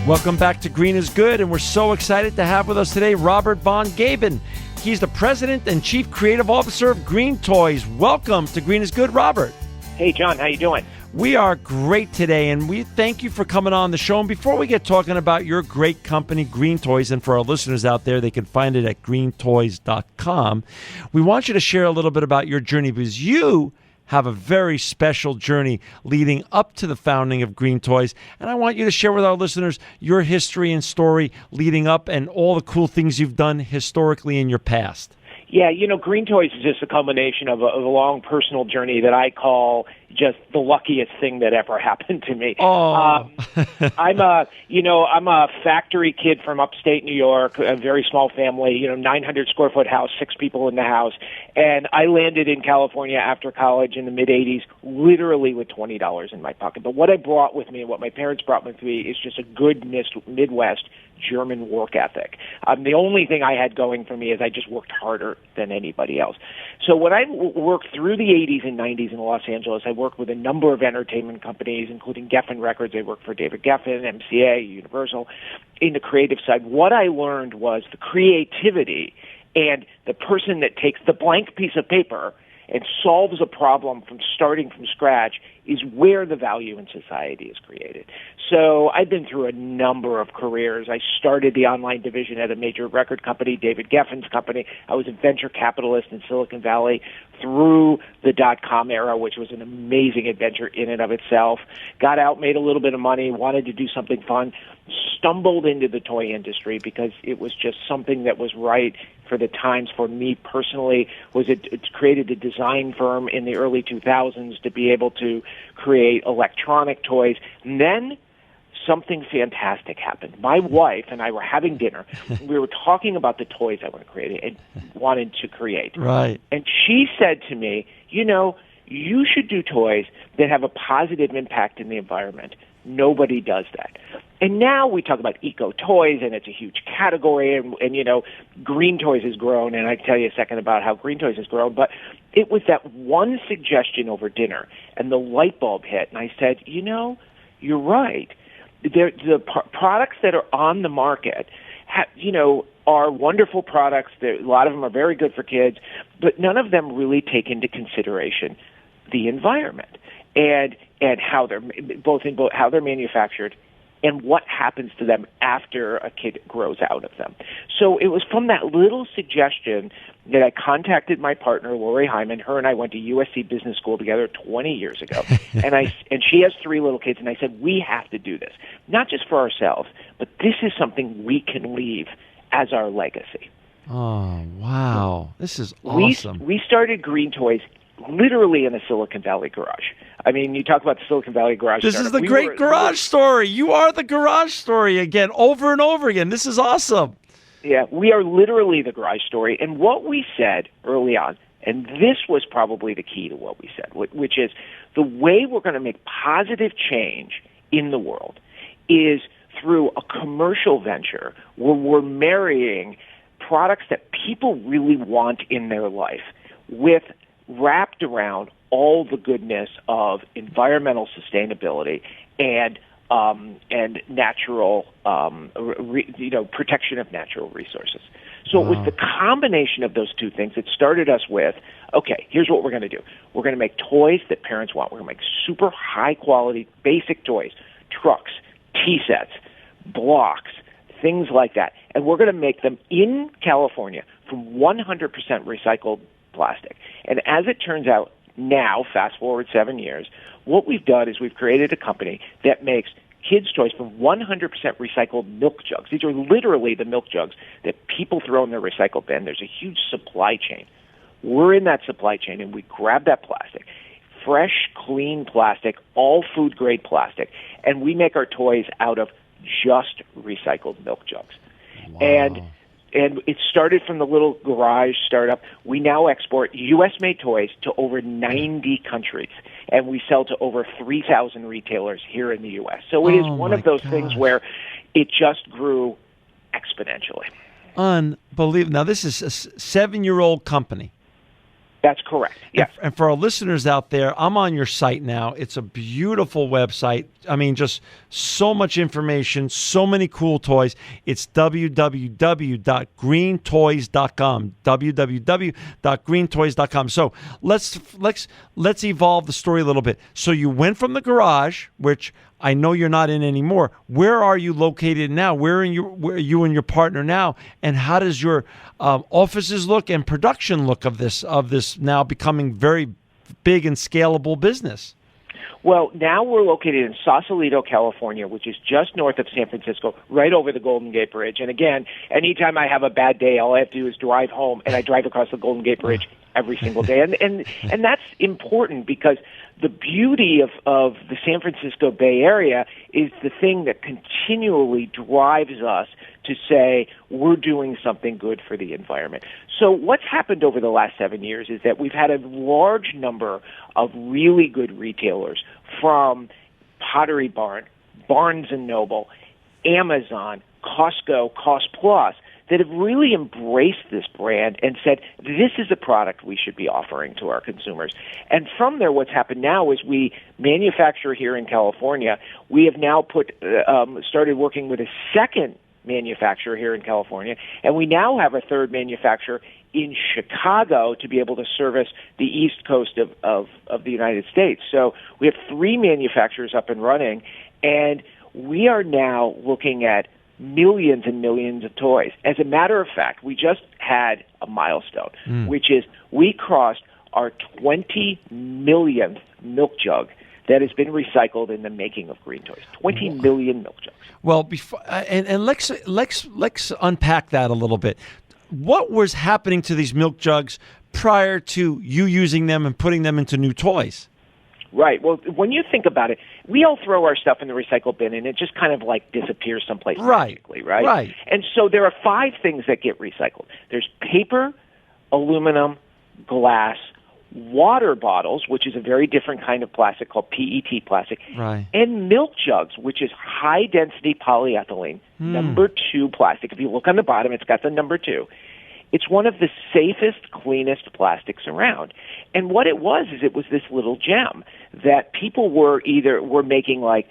Welcome back to Green is Good, and we're so excited to have with us today Robert von Goeben. He's the President and Chief Creative Officer of Green Toys. Welcome to Green is Good, Robert. Hey, John, how you doing? We are great today, and we thank you for coming on the show. And before we get talking about your great company, Green Toys, and for our listeners out there, they can find it at greentoys.com. We want you to share a little bit about your journey, because you have a very special journey leading up to the founding of Green Toys. And I want you to share with our listeners your history and story leading up and all the cool things you've done historically in your past. Yeah, Green Toys is just a culmination of a long personal journey that I call just the luckiest thing that ever happened to me. Oh. I'm a factory kid from upstate New York, a very small family, 900 square foot house, 6 people in the house. And I landed in California after college in the mid-'80s, literally with $20 in my pocket. But what I brought with me and what my parents brought with me is just a good Midwest German work ethic. The only thing I had going for me is I just worked harder than anybody else. So when I worked through the 80s and 90s in Los Angeles, I worked with a number of entertainment companies, including Geffen Records. I worked for David Geffen, M.B.A, Universal, in the creative side. What I learned was the creativity and the person that takes the blank piece of paper and solves a problem from starting from scratch is where the value in society is created. So I've been through a number of careers. I started the online division at a major record company, David Geffen's company. I was a venture capitalist in Silicon Valley through the dot-com era, which was an amazing adventure in and of itself. Got out, made a little bit of money, wanted to do something fun, stumbled into the toy industry because it was just something that was right for the times for me personally. It created a design firm in the early 2000s to be able to create electronic toys. And then something fantastic happened. My wife and I were having dinner. We were talking about the toys I wanted to create. Right. And she said to me, you should do toys that have a positive impact in the environment. Nobody does that. And now we talk about eco toys, and it's a huge category, and Green Toys has grown, and I can tell you a second about how Green Toys has grown, but it was that one suggestion over dinner, and the light bulb hit, and I said, you're right. The products that are on the market, are wonderful products. A lot of them are very good for kids, but none of them really take into consideration the environment and how they're both how they're manufactured and what happens to them after a kid grows out of them. So it was from that little suggestion that I contacted my partner, Lori Hyman. Her and I went to USC Business School together 20 years ago. and she has 3 little kids, and I said, we have to do this, not just for ourselves, but this is something we can leave as our legacy. Oh, wow. This is awesome. We started Green Toys literally in a Silicon Valley garage. I mean, you talk about the Silicon Valley garage. This is the great garage story. You are the garage story again, over and over again. This is awesome. Yeah, we are literally the garage story. And what we said early on, and this was probably the key to what we said, which is the way we're going to make positive change in the world is through a commercial venture where we're marrying products that people really want in their life with wrapped around all the goodness of environmental sustainability and natural, protection of natural resources. So it was the combination of those two things that started us with, okay, here's what we're going to do. We're going to make toys that parents want. We're going to make super high-quality, basic toys, trucks, tea sets, blocks, things like that. And we're going to make them in California from 100% recycled plastic. And as it turns out, now, fast forward 7 years, what we've done is we've created a company that makes kids' toys from 100% recycled milk jugs. These are literally the milk jugs that people throw in their recycle bin. There's a huge supply chain. We're in that supply chain, and we grab that plastic, fresh, clean plastic, all food-grade plastic, and we make our toys out of just recycled milk jugs. Wow. And it started from the little garage startup. We now export U.S.-made toys to over 90 countries, and we sell to over 3,000 retailers here in the U.S. So it is one of those things where it just grew exponentially. Unbelievable. Now, this is a 7-year-old company. That's correct. Yes. And for our listeners out there, I'm on your site now. It's a beautiful website. I mean, just so much information, so many cool toys. It's www.greentoys.com. www.greentoys.com. So let's evolve the story a little bit. So you went from the garage, which I know you're not in anymore. Where are you located now? Where are you and your partner now? And how does your offices look and production look of this now becoming very big and scalable business? Well, now we're located in Sausalito, California, which is just north of San Francisco, right over the Golden Gate Bridge. And again, anytime I have a bad day, all I have to do is drive home, and I drive across the Golden Gate Bridge every single day. And that's important because the beauty of the San Francisco Bay Area is the thing that continually drives us to say we're doing something good for the environment. So what's happened over the last 7 years is that we've had a large number of really good retailers from Pottery Barn, Barnes & Noble, Amazon, Costco, Cost Plus, that have really embraced this brand and said, this is a product we should be offering to our consumers. And from there, what's happened now is we manufacture here in California. We have now started working with a second manufacturer here in California, and we now have a third manufacturer in Chicago to be able to service the East Coast of the United States. So we have 3 manufacturers up and running, and we are now looking at millions and millions of toys. As a matter of fact, we just had a milestone, which is we crossed our 20 millionth milk jug that has been recycled in the making of Green Toys. 20 million milk jugs. Well, before and let's unpack that a little bit. What was happening to these milk jugs prior to you using them and putting them into new toys? Right. Well, when you think about it, we all throw our stuff in the recycle bin, and it just kind of like disappears someplace magically, right? Right. And so there are 5 things that get recycled. There's paper, aluminum, glass, water bottles, which is a very different kind of plastic called PET plastic, right, and milk jugs, which is high-density polyethylene, number 2 plastic. If you look on the bottom, it's got the number 2. It's one of the safest, cleanest plastics around. And what it was is it was this little gem that people were making like,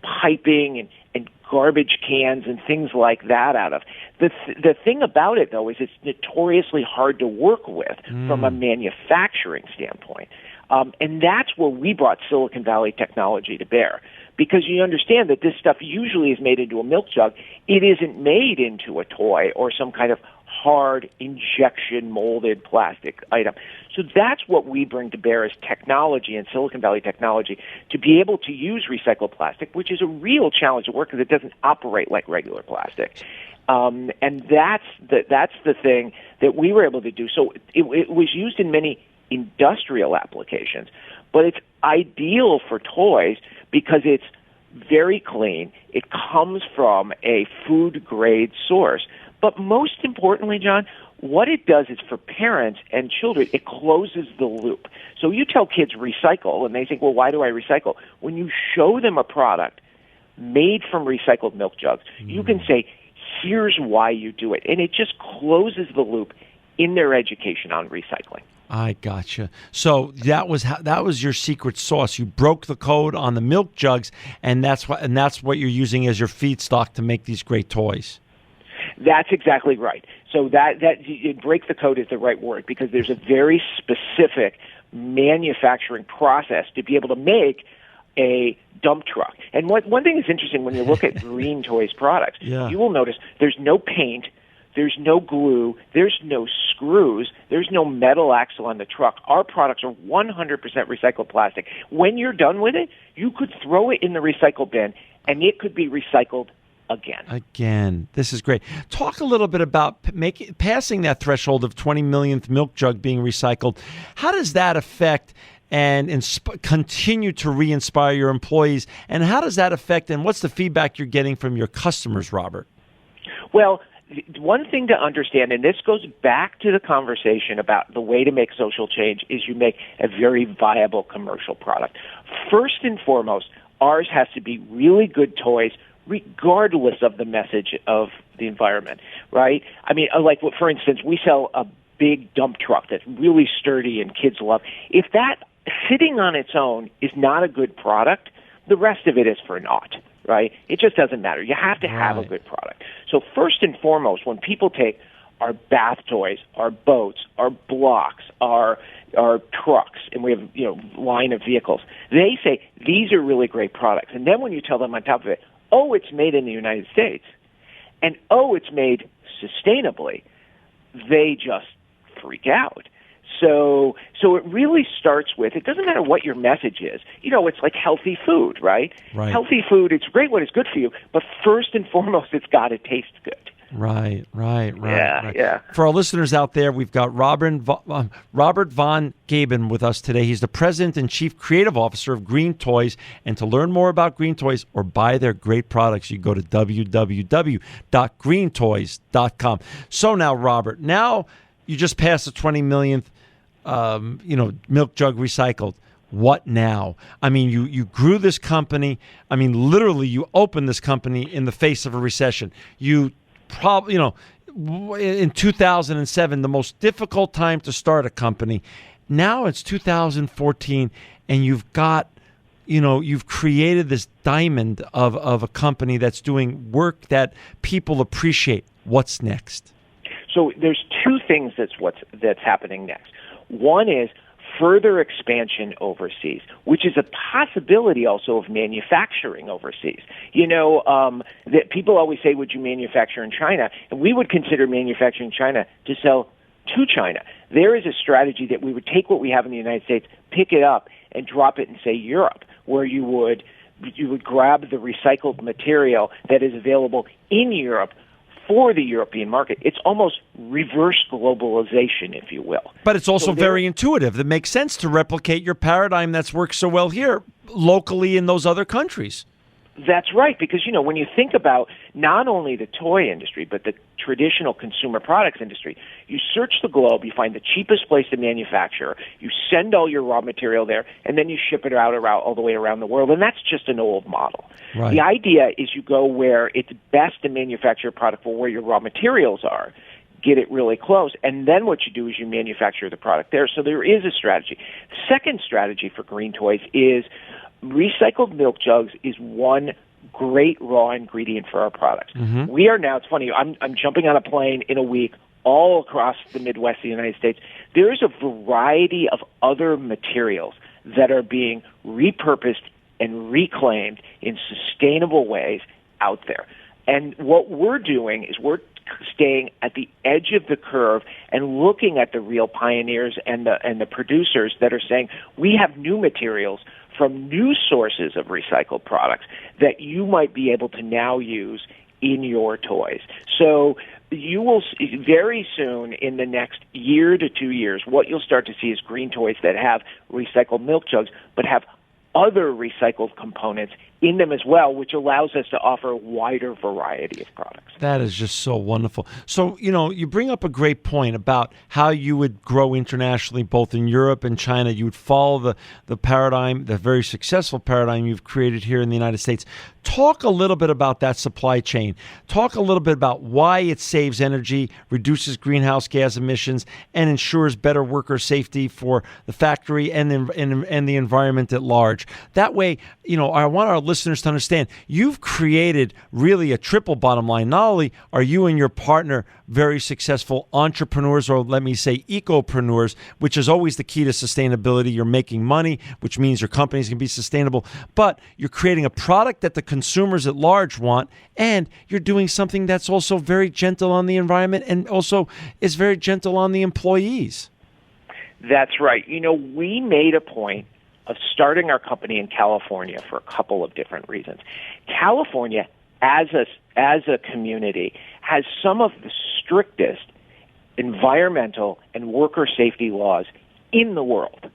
piping and garbage cans and things like that out of. The thing about it, though, is it's notoriously hard to work with from a manufacturing standpoint. And that's where we brought Silicon Valley technology to bear. Because you understand that this stuff usually is made into a milk jug. It isn't made into a toy or some kind of hard injection molded plastic item. So that's what we bring to bear as technology and Silicon Valley technology to be able to use recycled plastic, which is a real challenge to work because it doesn't operate like regular plastic. And that's the thing that we were able to do. So it was used in many industrial applications, but it's ideal for toys because it's very clean. It comes from a food-grade source. But most importantly, John, what it does is for parents and children, it closes the loop. So you tell kids recycle, and they think, well, why do I recycle? When you show them a product made from recycled milk jugs, you can say, here's why you do it. And it just closes the loop in their education on recycling. I gotcha. So that was your secret sauce. You broke the code on the milk jugs, and that's what you're using as your feedstock to make these great toys. That's exactly right. So that break the code is the right word because there's a very specific manufacturing process to be able to make a dump truck. And one thing that's interesting when you look at Green Toys products, you will notice there's no paint, there's no glue, there's no screws, there's no metal axle on the truck. Our products are 100% recycled plastic. When you're done with it, you could throw it in the recycle bin, and it could be recycled again. This is great. Talk a little bit about passing that threshold of 20 millionth milk jug being recycled. How does that affect and continue to re-inspire your employees? And how does that affect and what's the feedback you're getting from your customers, Robert? Well, one thing to understand, and this goes back to the conversation about the way to make social change, is you make a very viable commercial product. First and foremost, ours has to be really good toys regardless of the message of the environment, right? I mean, like, for instance, we sell a big dump truck that's really sturdy and kids love. If that sitting on its own is not a good product, the rest of it is for naught, right? It just doesn't matter. You have to have a good product. So first and foremost, when people take our bath toys, our boats, our blocks, our trucks, and we have line of vehicles, they say these are really great products. And then when you tell them on top of it, oh, it's made in the United States, and oh, it's made sustainably, they just freak out. So it really starts with, it doesn't matter what your message is. It's like healthy food, right? Healthy food, it's great when it's good for you, but first and foremost, it's got to taste good. Right. Yeah. For our listeners out there, we've got Robert von Goeben with us today. He's the president and chief creative officer of Green Toys. And to learn more about Green Toys or buy their great products, you go to www.greentoys.com. So now, Robert, you just passed the 20 millionth, milk jug recycled. What now? I mean, you grew this company. I mean, literally, you opened this company in the face of a recession. You probably, in 2007, the most difficult time to start a company. Now it's 2014, and you've got, you've created this diamond of a company that's doing work that people appreciate. What's next? So there's two things that's happening next. One is further expansion overseas, which is a possibility also of manufacturing overseas. That people always say, would you manufacture in China? And we would consider manufacturing in China to sell to China. There is a strategy that we would take what we have in the United States, pick it up, and drop it in, say, Europe, where you would grab the recycled material that is available in Europe for the European market. It's almost reverse globalization, if you will. But it's also very intuitive. It makes sense to replicate your paradigm that's worked so well here locally in those other countries. That's right, because, when you think about not only the toy industry, but the traditional consumer products industry, you search the globe, you find the cheapest place to manufacture, you send all your raw material there, and then you ship it out all the way around the world, and that's just an old model. Right. The idea is you go where it's best to manufacture a product for where your raw materials are, get it really close, and then what you do is you manufacture the product there. So there is a strategy. The second strategy for Green Toys is recycled milk jugs is one great raw ingredient for our products. Mm-hmm. We are now, it's funny, I'm jumping on a plane in a week all across the Midwest of the United States. There is a variety of other materials that are being repurposed and reclaimed in sustainable ways out there. And what we're doing is we're staying at the edge of the curve and looking at the real pioneers and the producers that are saying, we have new materials from new sources of recycled products that you might be able to now use in your toys. So you will see very soon, in the next year to 2 years, what you'll start to see is Green Toys that have recycled milk jugs, but have other recycled components in them as well, which allows us to offer a wider variety of products. That is just so wonderful. So, you bring up a great point about how you would grow internationally, both in Europe and China. You would follow the paradigm, the very successful paradigm you've created here in the United States. Talk a little bit about that supply chain. Talk a little bit about why it saves energy, reduces greenhouse gas emissions, and ensures better worker safety for the factory and the environment at large. That way, I want our listeners to understand you've created really a triple bottom line. Not only are you and your partner very successful entrepreneurs, or let me say ecopreneurs, which is always the key to sustainability. You're making money, which means your companies can be sustainable, but you're creating a product that the consumers at large want, and you're doing something that's also very gentle on the environment and also is very gentle on the employees. That's right. We made a point of starting our company in California for a couple of different reasons. California, as a community, has some of the strictest environmental and worker safety laws in the world.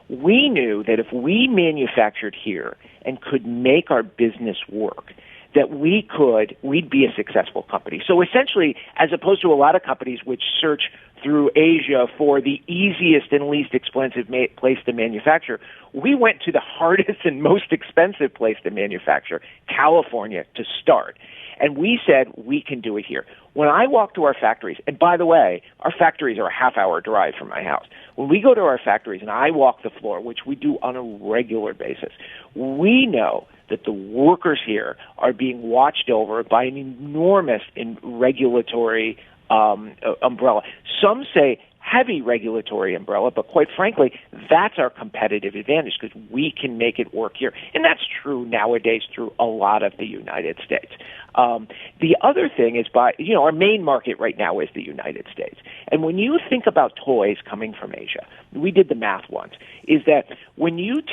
We knew that if we manufactured here and could make our business work, that we'd be a successful company. So essentially, as opposed to a lot of companies which search through Asia for the easiest and least expensive place to manufacture, we went to the hardest and most expensive place to manufacture, California, to start. And we said, we can do it here. When I walk to our factories, and by the way, our factories are a half-hour drive from my house. When we go to our factories and I walk the floor, which we do on a regular basis, we know that the workers here are being watched over by an enormous regulatory umbrella. Some say heavy regulatory umbrella, but quite frankly, that's our competitive advantage because we can make it work here. And that's true nowadays through a lot of the United States. The other thing is our main market right now is the United States. And when you think about toys coming from Asia, we did the math once, is that when you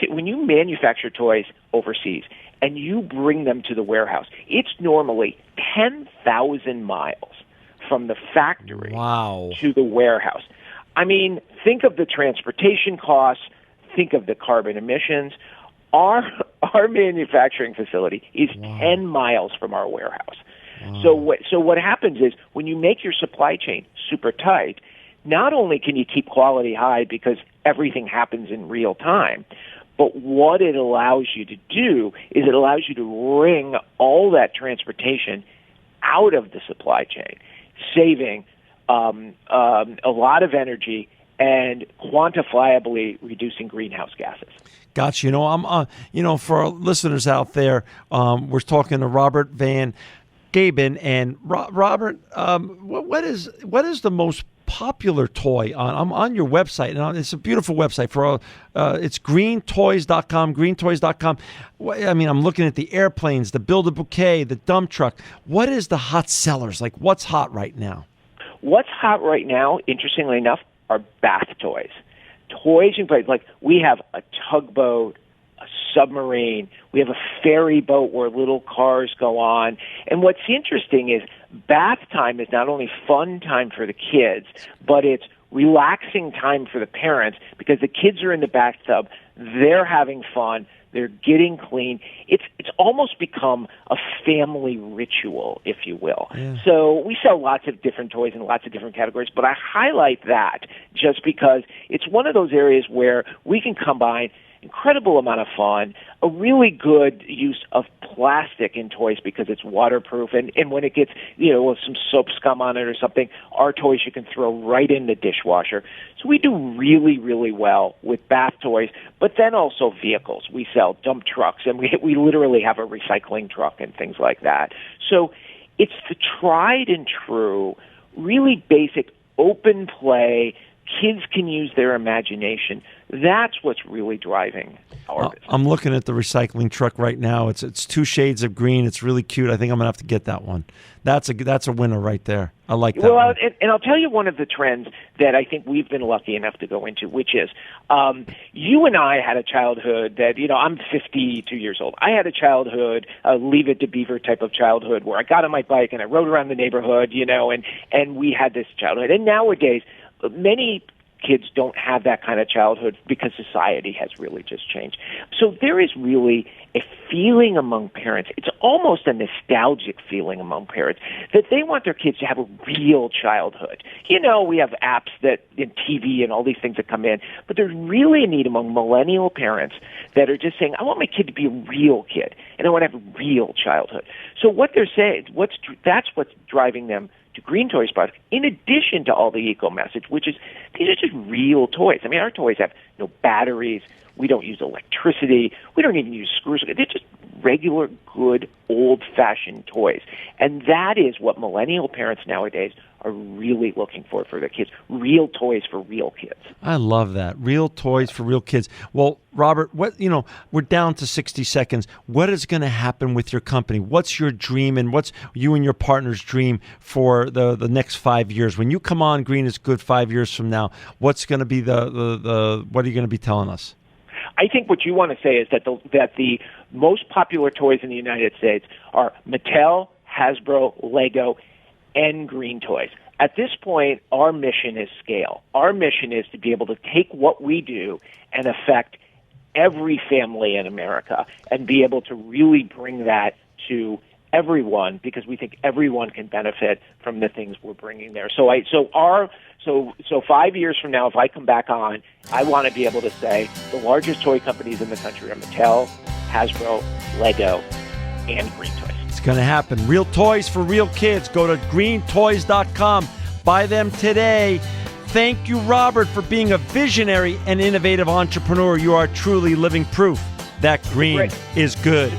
manufacture toys overseas and you bring them to the warehouse, it's normally 10,000 miles from the factory to the warehouse. I mean, think of the transportation costs, think of the carbon emissions. Our manufacturing facility is 10 miles from our warehouse. Wow. So what happens is when you make your supply chain super tight, not only can you keep quality high because everything happens in real time, but what it allows you to do is it allows you to wring all that transportation out of the supply chain, saving a lot of energy and quantifiably reducing greenhouse gases. Gotcha. I'm, for our listeners out there, we're talking to Robert Van Goeben, and Robert, what is the most popular toy on? I'm on your website, and it's a beautiful website for it's greentoys.com, greentoys.com. I mean, I'm looking at the airplanes, the Build-A-Bouquet, the dump truck. What is the hot sellers? Like, what's hot right now? What's hot right now, interestingly enough, are bath toys. Toys you can play, like we have a tugboat, a submarine, we have a ferry boat where little cars go on. And what's interesting is bath time is not only fun time for the kids, but it's relaxing time for the parents because the kids are in the bathtub, they're having fun, they're getting clean. It's almost become a family ritual, if you will. Yeah. So we sell lots of different toys in lots of different categories, but I highlight that just because it's one of those areas where we can combine incredible amount of fun, a really good use of plastic in toys because it's waterproof, and when it gets, with some soap scum on it or something, our toys you can throw right in the dishwasher. So we do really, really well with bath toys, but then also vehicles. We sell dump trucks, and we literally have a recycling truck and things like that. So it's the tried and true, really basic, open play, kids can use their imagination. That's what's really driving our business. I'm looking at the recycling truck right now. It's 2 shades of green. It's really cute. I think I'm going to have to get that one. That's a winner right there. I like that one. And I'll tell you one of the trends that I think we've been lucky enough to go into, which is you and I had a childhood that, I'm 52 years old. I had a childhood, Leave It to Beaver type of childhood where I got on my bike and I rode around the neighborhood, and we had this childhood. And nowadays, many kids don't have that kind of childhood because society has really just changed. So there is really a feeling among parents, it's almost a nostalgic feeling among parents, that they want their kids to have a real childhood. We have apps in TV and all these things that come in, but there's really a need among millennial parents that are just saying, I want my kid to be a real kid, and I want to have a real childhood. So what they're saying, that's what's driving them to Green Toys products, in addition to all the eco message, which is these are just real toys. I mean, our toys have no batteries. We don't use electricity. We don't even use screws. They're just regular, good, old-fashioned toys. And that is what millennial parents nowadays are really looking for their kids. Real toys for real kids. I love that. Real toys for real kids. Well, Robert, we're down to 60 seconds. What is going to happen with your company? What's your dream, and what's you and your partner's dream for the next 5 years? When you come on Green is Good 5 years from now, what's going to be what are you going to be telling us? I think what you want to say is that the most popular toys in the United States are Mattel, Hasbro, Lego, and Green Toys. At this point, our mission is scale. Our mission is to be able to take what we do and affect every family in America and be able to really bring that to everyone, because we think everyone can benefit from the things we're bringing there. So 5 years from now, if I come back on, I want to be able to say the largest toy companies in the country are Mattel, Hasbro, Lego, and Green Toys. It's going to happen. Real toys for real kids. Go to greentoys.com. Buy them today. Thank you, Robert, for being a visionary and innovative entrepreneur. You are truly living proof that green is good.